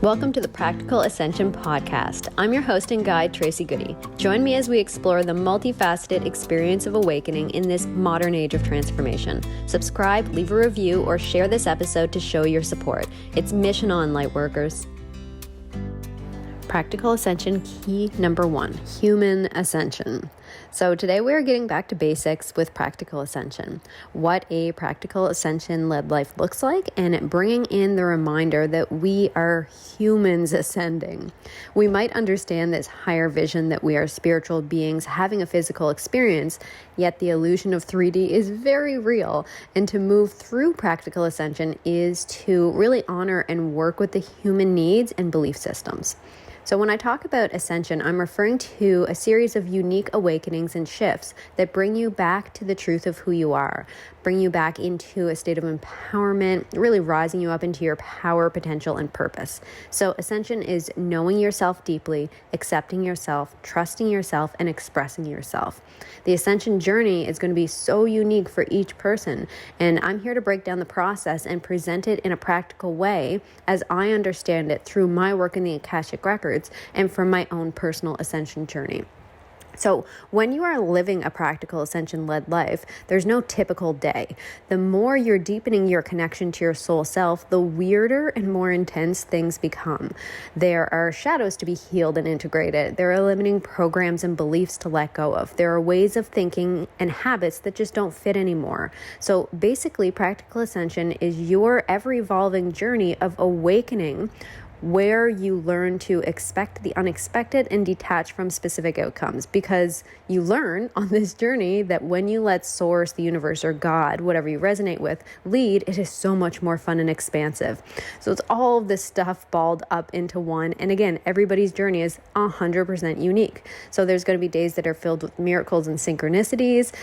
Welcome to the Practical Ascension podcast. I'm your host and guide, Tracy Goody. Join me as we explore the multifaceted experience of awakening in this modern age of transformation. Subscribe, leave a review, or share this episode to show your support. It's mission on, lightworkers. Practical Ascension key number 1, human ascension. So today we're getting back to basics with Practical Ascension, what a Practical Ascension-led life looks like, and bringing in the reminder that we are humans ascending. We might understand this higher vision that we are spiritual beings having a physical experience, yet the illusion of 3D is very real, and to move through Practical Ascension is to really honor and work with the human needs and belief systems. So when I talk about ascension, I'm referring to a series of unique awakenings and shifts that bring you back to the truth of who you are, bring you back into a state of empowerment, really rising you up into your power, potential, and purpose. So ascension is knowing yourself deeply, accepting yourself, trusting yourself, and expressing yourself. The ascension journey is going to be so unique for each person, and I'm here to break down the process and present it in a practical way as I understand it through my work in the Akashic Records and from my own personal ascension journey. So when you are living a practical ascension-led life, there's no typical day. The more you're deepening your connection to your soul self, the weirder and more intense things become. There are shadows to be healed and integrated. There are limiting programs and beliefs to let go of. There are ways of thinking and habits that just don't fit anymore. So basically, practical ascension is your ever-evolving journey of awakening, where you learn to expect the unexpected and detach from specific outcomes, because you learn on this journey that when you let source, the universe, or God, whatever you resonate with, lead, it is so much more fun and expansive. So it's all of this stuff balled up into one. And again, everybody's journey is 100% unique. So there's going to be days that are filled with miracles and synchronicities,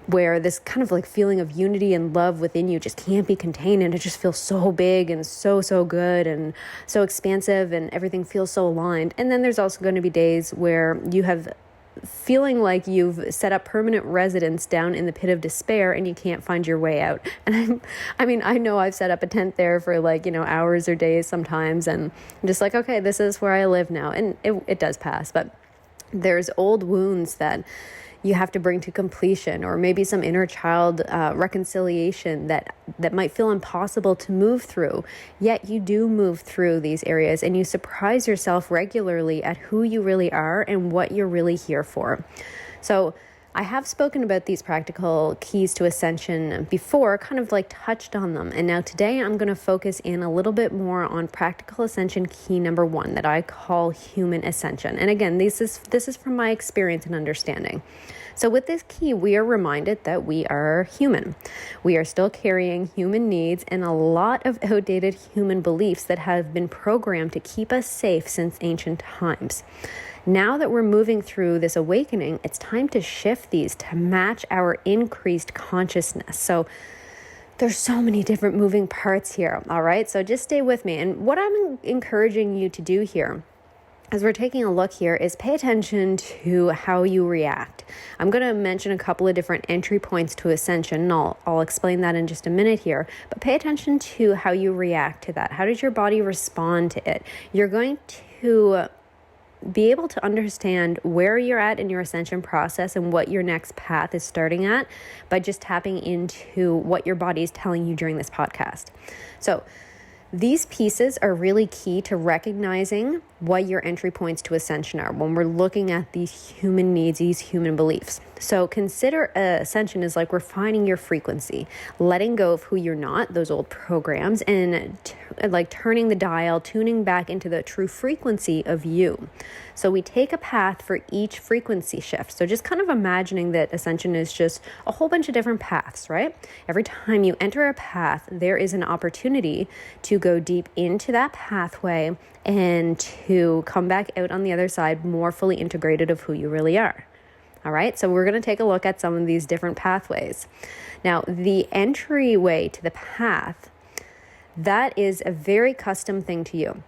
where this kind of like feeling of unity and love within you just can't be contained, and it just feels so big and so good and so expansive, and everything feels so aligned. And then there's also going to be days where you have feeling like you've set up permanent residence down in the pit of despair and you can't find your way out. And I know I've set up a tent there for hours or days sometimes, and I'm just like, okay, this is where I live now. And it does pass, but there's old wounds that you have to bring to completion, or maybe some inner child reconciliation that might feel impossible to move through. Yet you do move through these areas, and you surprise yourself regularly at who you really are and what you're really here for. So I have spoken about these practical keys to ascension before, kind of like touched on them. And now today I'm going to focus in a little bit more on practical ascension key number 1 that I call human ascension. And again, this is from my experience and understanding. So with this key, we are reminded that we are human. We are still carrying human needs and a lot of outdated human beliefs that have been programmed to keep us safe since ancient times. Now that we're moving through this awakening, it's time to shift these to match our increased consciousness. So there's so many different moving parts here, all right? So just stay with me. And what I'm encouraging you to do here, as we're taking a look here, is pay attention to how you react. I'm going to mention a couple of different entry points to ascension, and I'll explain that in just a minute here, but pay attention to how you react to that. How does your body respond to it? You're going to be able to understand where you're at in your ascension process and what your next path is starting at by just tapping into what your body is telling you during this podcast. So these pieces are really key to recognizing what your entry points to ascension are when we're looking at these human needs, these human beliefs. So consider ascension as like refining your frequency, letting go of who you're not, those old programs, and like turning the dial, tuning back into the true frequency of you. So we take a path for each frequency shift. So just kind of imagining that ascension is just a whole bunch of different paths, right? Every time you enter a path, there is an opportunity to go deep into that pathway and to come back out on the other side more fully integrated of who you really are. All right, so we're going to take a look at some of these different pathways. Now, the entryway to the path, that is a very custom thing to you.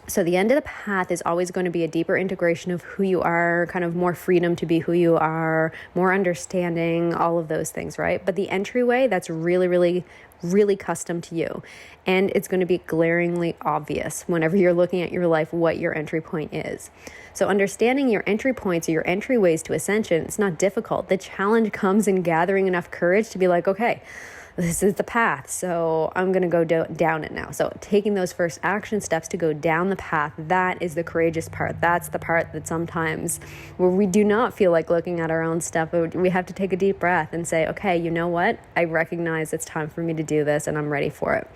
So the end of the path is always going to be a deeper integration of who you are, kind of more freedom to be who you are, more understanding, all of those things, right? But the entryway, that's really, really, really custom to you. And it's going to be glaringly obvious whenever you're looking at your life what your entry point is. So understanding your entry points or your entryways to ascension, it's not difficult. The challenge comes in gathering enough courage to be like, okay, this is the path, so I'm going to go down it now. So taking those first action steps to go down the path, that is the courageous part. That's the part that sometimes where we do not feel like looking at our own stuff, we have to take a deep breath and say, okay, you know what? I recognize it's time for me to do this and I'm ready for it.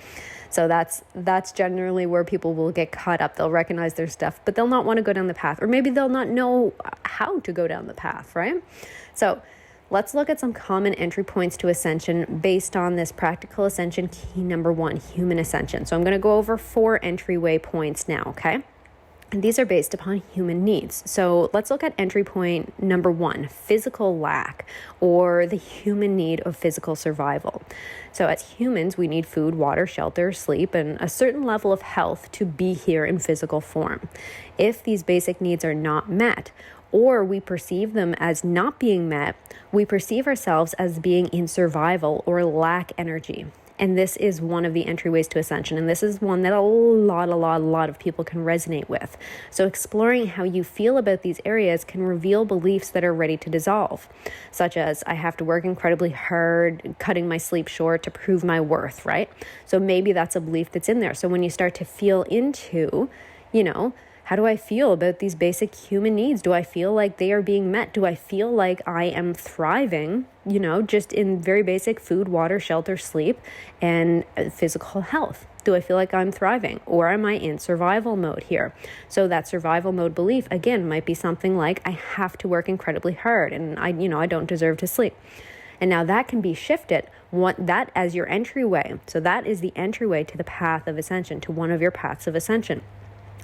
So that's generally where people will get caught up. They'll recognize their stuff, but they'll not want to go down the path, or maybe they'll not know how to go down the path, right? So let's look at some common entry points to ascension based on this practical ascension key number 1, human ascension. So I'm going to go over 4 entryway points now, okay? And these are based upon human needs. So let's look at entry point number 1, physical lack, or the human need of physical survival. So as humans, we need food, water, shelter, sleep, and a certain level of health to be here in physical form. If these basic needs are not met, or we perceive them as not being met, we perceive ourselves as being in survival or lack energy. And this is one of the entryways to ascension. And this is one that a lot of people can resonate with. So exploring how you feel about these areas can reveal beliefs that are ready to dissolve, such as I have to work incredibly hard, cutting my sleep short to prove my worth, right? So maybe that's a belief that's in there. So when you start to feel into, how do I feel about these basic human needs? Do I feel like they are being met? Do I feel like I am thriving, just in very basic food, water, shelter, sleep, and physical health? Do I feel like I'm thriving, or am I in survival mode here? So that survival mode belief, again, might be something like I have to work incredibly hard and I don't deserve to sleep. And now that can be shifted, that as your entryway. So that is the entryway to the path of ascension, to one of your paths of ascension.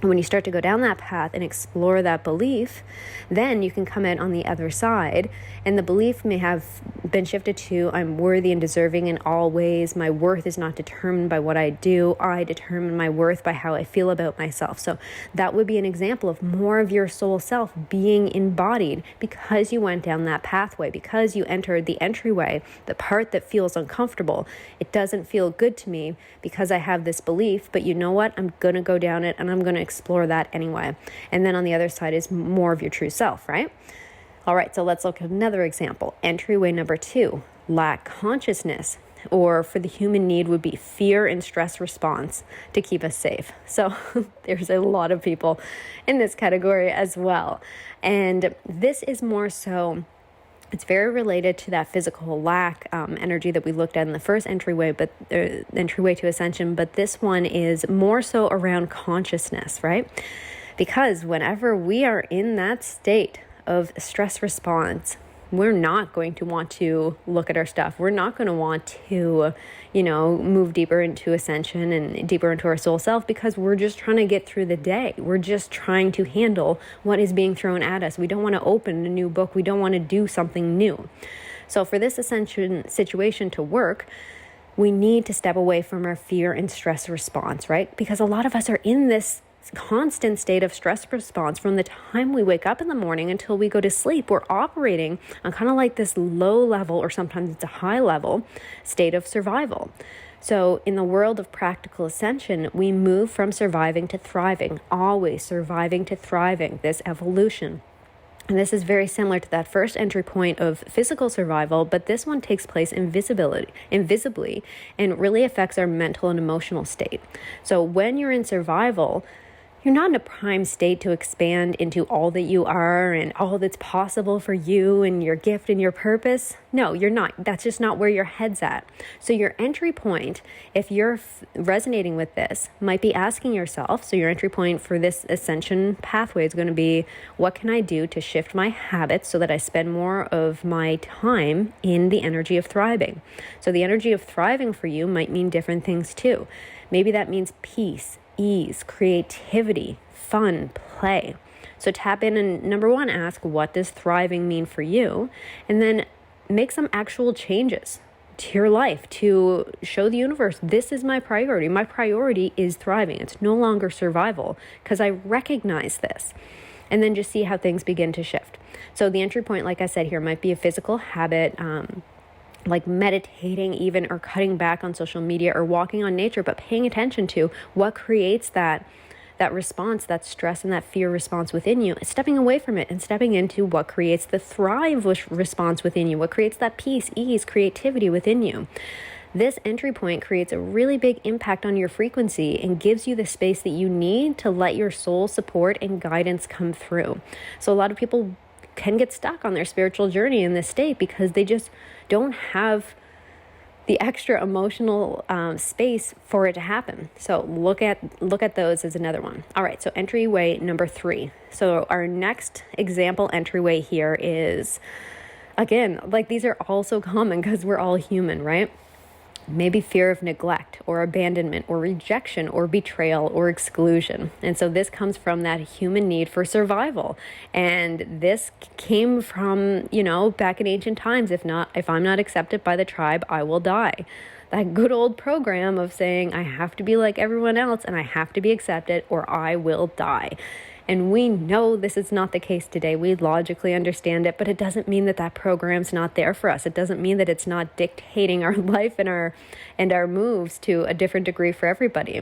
When you start to go down that path and explore that belief, then you can come out on the other side, and the belief may have been shifted to I'm worthy and deserving in all ways. My worth is not determined by what I do. I determine my worth by how I feel about myself. So that would be an example of more of your soul self being embodied because you went down that pathway, because you entered the entryway, the part that feels uncomfortable. It doesn't feel good to me because I have this belief, but you know what? I'm going to go down it and I'm going to explore that anyway. And then on the other side is more of your true self, right? All right, so let's look at another example. Entryway number 2, lack consciousness, or for the human need would be fear and stress response to keep us safe. So there's a lot of people in this category as well. And this is more so, it's very related to that physical lack energy that we looked at in the first entryway, but entryway to ascension. But this one is more so around consciousness, right? Because whenever we are in that state of stress response, we're not going to want to look at our stuff. We're not going to want to, move deeper into ascension and deeper into our soul self because we're just trying to get through the day. We're just trying to handle what is being thrown at us. We don't want to open a new book. We don't want to do something new. So for this ascension situation to work, we need to step away from our fear and stress response, right? Because a lot of us are in this constant state of stress response from the time we wake up in the morning until we go to sleep. We're operating on kind of like this low level, or sometimes it's a high level state of survival. So in the world of practical ascension, we move from surviving to thriving, always surviving to thriving, this evolution. And this is very similar to that first entry point of physical survival, but this one takes place invisibly, and really affects our mental and emotional state. So when you're in survival, you're not in a prime state to expand into all that you are and all that's possible for you and your gift and your purpose. No, you're not. That's just not where your head's at. So your entry point, if you're resonating with this, might be asking yourself, so your entry point for this ascension pathway is going to be, what can I do to shift my habits so that I spend more of my time in the energy of thriving? So the energy of thriving for you might mean different things too. Maybe that means peace, ease, creativity, fun, play. So tap in and number 1, ask, what does thriving mean for you? And then make some actual changes. to your life to show the universe, this is my priority. My priority is thriving. It's no longer survival because I recognize this. And then just see how things begin to shift. So the entry point, like I said here, might be a physical habit, like meditating even, or cutting back on social media, or walking on nature, but paying attention to what creates that response, that stress and that fear response within you, stepping away from it and stepping into what creates the thrive response within you, what creates that peace, ease, creativity within you. This entry point creates a really big impact on your frequency and gives you the space that you need to let your soul support and guidance come through. So a lot of people can get stuck on their spiritual journey in this state because they just don't have the extra emotional space for it to happen. So look at those as another one. All right, so entryway number 3. So our next example entryway here is, again, like these are all so common because we're all human, right? Maybe fear of neglect or abandonment or rejection or betrayal or exclusion. And so this comes from that human need for survival. And this came from, back in ancient times, if I'm not accepted by the tribe, I will die. That good old program of saying I have to be like everyone else and I have to be accepted or I will die. And we know this is not the case today. We logically understand it, but it doesn't mean that program's not there for us. It doesn't mean that it's not dictating our life and our moves to a different degree for everybody.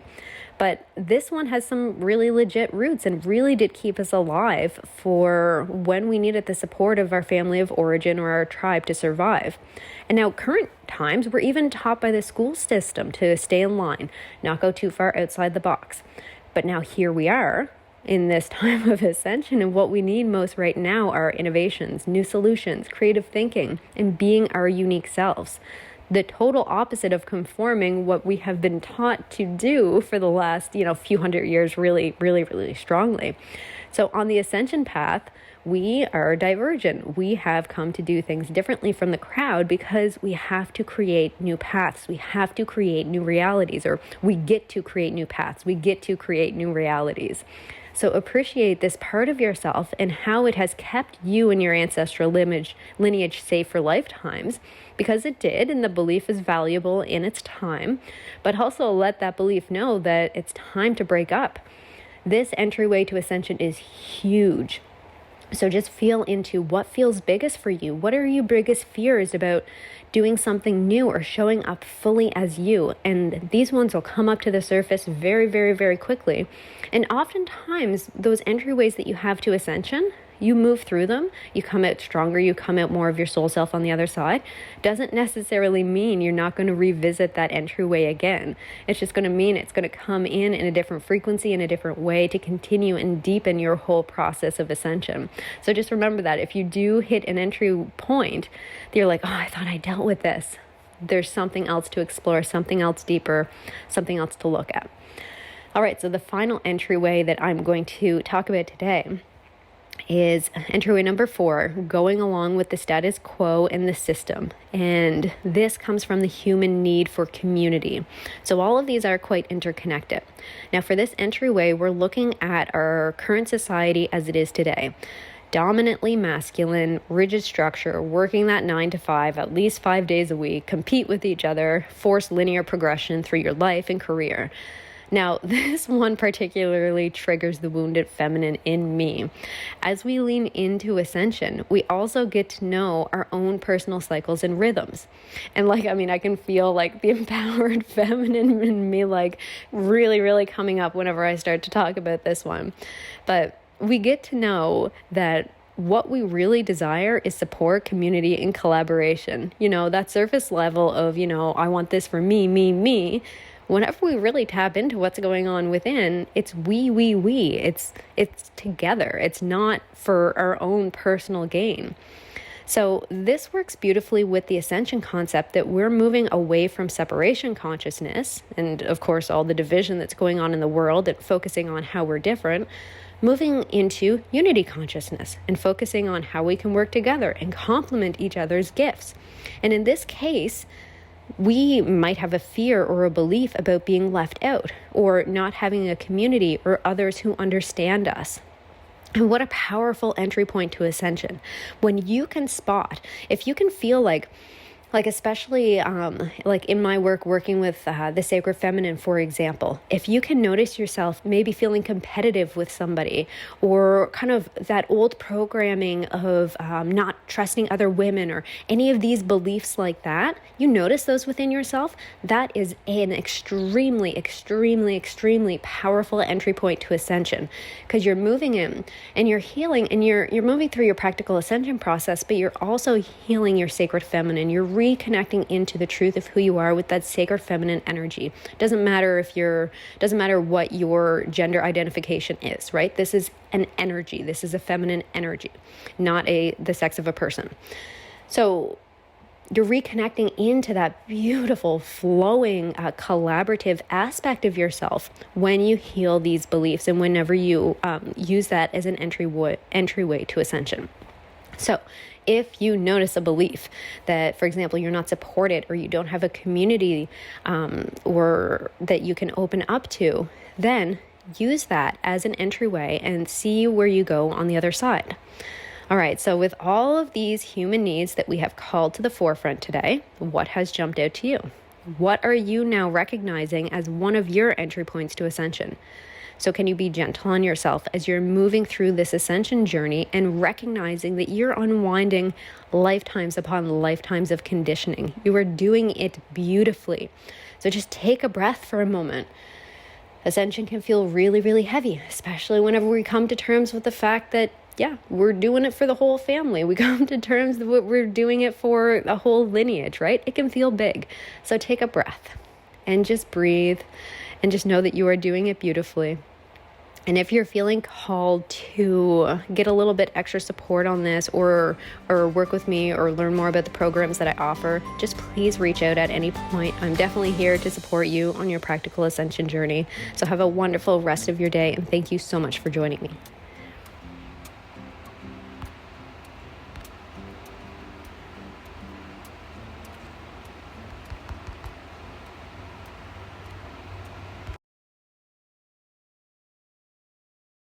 But this one has some really legit roots and really did keep us alive for when we needed the support of our family of origin or our tribe to survive. And now current times, we're even taught by the school system to stay in line, not go too far outside the box. But now here we are in this time of ascension, and what we need most right now are innovations, new solutions, creative thinking, and being our unique selves. The total opposite of conforming what we have been taught to do for the last, few hundred years really, really, really strongly. So on the ascension path, we are divergent. We have come to do things differently from the crowd because we have to create new paths. We have to create new realities, or we get to create new paths. We get to create new realities. So appreciate this part of yourself and how it has kept you and your ancestral lineage safe for lifetimes, because it did, and the belief is valuable in its time, but also let that belief know that it's time to break up. This entryway to ascension is huge. So just feel into what feels biggest for you. What are your biggest fears about doing something new or showing up fully as you? And these ones will come up to the surface very, very, very quickly. And oftentimes, those entryways that you have to ascension, you move through them, you come out stronger, you come out more of your soul self on the other side. Doesn't necessarily mean you're not going to revisit that entryway again. It's just going to mean it's going to come in a different frequency, in a different way, to continue and deepen your whole process of ascension. So just remember that if you do hit an entry point, you're like, oh, I thought I dealt with this. There's something else to explore, something else deeper, something else to look at. All right, so the final entryway that I'm going to talk about today is entryway number 4, going along with the status quo in the system. And this comes from the human need for community. So all of these are quite interconnected. Now for this entryway, we're looking at our current society as it is today. Dominantly masculine, rigid structure, working that 9 to 5, at least 5 days a week, compete with each other, force linear progression through your life and career. Now, this one particularly triggers the wounded feminine in me. As we lean into ascension, we also get to know our own personal cycles and rhythms. And I can feel the empowered feminine in me really, really coming up whenever I start to talk about this one. But we get to know that what we really desire is support, community, and collaboration. That surface level of, I want this for me, me, me. Whenever we really tap into what's going on within, it's we. It's together. It's not for our own personal gain. So this works beautifully with the ascension concept that we're moving away from separation consciousness and, of course, all the division that's going on in the world and focusing on how we're different, moving into unity consciousness and focusing on how we can work together and complement each other's gifts. And in this case, we might have a fear or a belief about being left out or not having a community or others who understand us. And what a powerful entry point to ascension. When you can spot, if you can feel like, Like especially like in my work working with the sacred feminine, for example, if you can notice yourself maybe feeling competitive with somebody, or kind of that old programming of not trusting other women, or any of these beliefs like that, you notice those within yourself, that is an extremely, extremely, extremely powerful entry point to ascension, because you're moving in and you're healing, and you're moving through your practical ascension process, but you're also healing your sacred feminine. You're reconnecting into the truth of who you are with that sacred feminine energy. Doesn't matter what your gender identification is, right? This is an energy. This is a feminine energy, not the sex of a person. So you're reconnecting into that beautiful, flowing, collaborative aspect of yourself when you heal these beliefs, and whenever you use that as an entryway to ascension. So if you notice a belief that, for example, you're not supported, or you don't have a community or that you can open up to, then use that as an entryway and see where you go on the other side. All right, so with all of these human needs that we have called to the forefront today, what has jumped out to you? What are you now recognizing as one of your entry points to ascension? So can you be gentle on yourself as you're moving through this ascension journey and recognizing that you're unwinding lifetimes upon lifetimes of conditioning? You are doing it beautifully. So just take a breath for a moment. Ascension can feel really, really heavy, especially whenever we come to terms with the fact that, yeah, we're doing it for the whole family. We come to terms that we're doing it for a whole lineage, right? It can feel big. So take a breath and just breathe, and just know that you are doing it beautifully. And if you're feeling called to get a little bit extra support on this, or work with me, or learn more about the programs that I offer, just please reach out at any point. I'm definitely here to support you on your practical ascension journey. So have a wonderful rest of your day, and thank you so much for joining me.